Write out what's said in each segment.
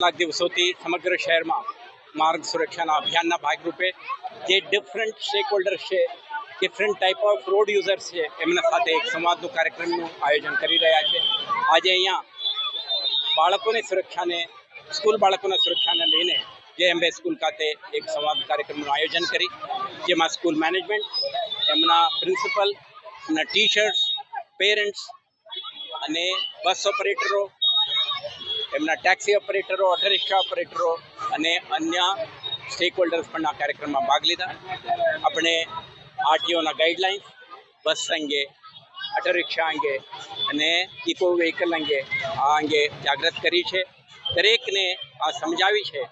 કેટલાક દિવસોથી સમગ્ર શહેરમાં માર્ગ સુરક્ષાના અભિયાનના ભાગરૂપે જે ડિફરન્ટ સ્ટેક હોલ્ડર્સ છે, different type off road users છે, એમના સાથે એક સંવાદનું કાર્યક્રમનું આયોજન કરી રહ્યા છે. આજે અહીંયા બાળકોની સુરક્ષાને, સ્કૂલ બાળકોના સુરક્ષાને લઈને જે એમબે સ્કૂલ ખાતે એક સંવાદ કાર્યક્રમનું આયોજન કરી, જેમાં સ્કૂલ મેનેજમેન્ટ, એમના પ્રિન્સિપલ, એમના ટીચર્સ, પેરેન્ટ્સ અને બસ ઓપરેટરો, એમના ટેક્સી ઓપરેટરો, ઓટો રિક્ષા ઓપરેટરો અને અન્ય સ્ટેક હોલ્ડર્સ પણ આ કાર્યક્રમમાં ભાગ લીધા. આપણે આરટીઓના ગાઈડલાઇન્સ, બસ અંગે, ઓટો રિક્ષા અંગે અને ઇકો વ્હીકલ અંગે જાગૃત કરી છે. દરેકને આ સમજાવી છે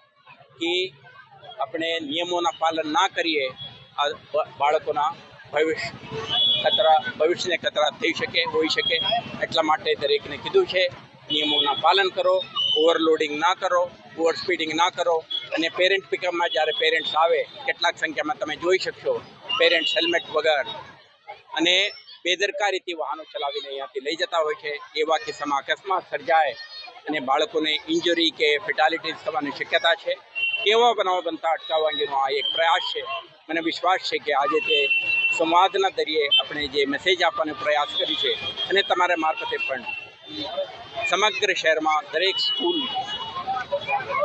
કે આપણે નિયમોના પાલન ના કરીએ આ બાળકોના ભવિષ્યને ખતરા થઈ શકે, હોઈ શકે. એટલા માટે દરેકને કીધું છે નિયમોના પાલન કરો, ઓવરલોડિંગ ના કરો, ઓવર સ્પીડિંગ ના કરો. અને પેરેન્ટ પિકઅપમાં જ્યારે પેરેન્ટ્સ આવે, કેટલાક સંખ્યામાં તમે જોઈ શકશો પેરેન્ટ્સ હેલ્મેટ વગર અને બેદરકારીથી વાહનો ચલાવીને અહીંયાથી લઈ જતા હોય છે. એવા કિસ્સામાં અકસ્માત સર્જાય અને બાળકોને ઇન્જરી કે ફેટાલિટીઝ થવાની શક્યતા છે. એવા બનાવો બનતા અટકાવવા અંગેનો આ એક પ્રયાસ છે. મને વિશ્વાસ છે કે આજે તે સંવાદના દરિયે આપણે જે મેસેજ આપવાનો પ્રયાસ કરી છે અને તમારા મારફતે પણ સમગ્ર શહેરમાં દરેક સ્કૂલ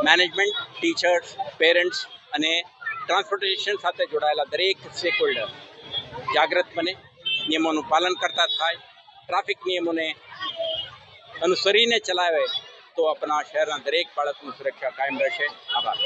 મેનેજમેન્ટ, ટીચર્સ, પેરેન્ટ્સ અને ટ્રાન્સપોર્ટેશન સાથે જોડાયેલા દરેક સ્ટેક હોલ્ડર જાગૃત બને, નિયમોનું પાલન કરતા થાય, ટ્રાફિક નિયમોને અનુસરીને ચલાવે તો આપણા શહેરના દરેક બાળકની સુરક્ષા કાયમ રહેશે. આભાર.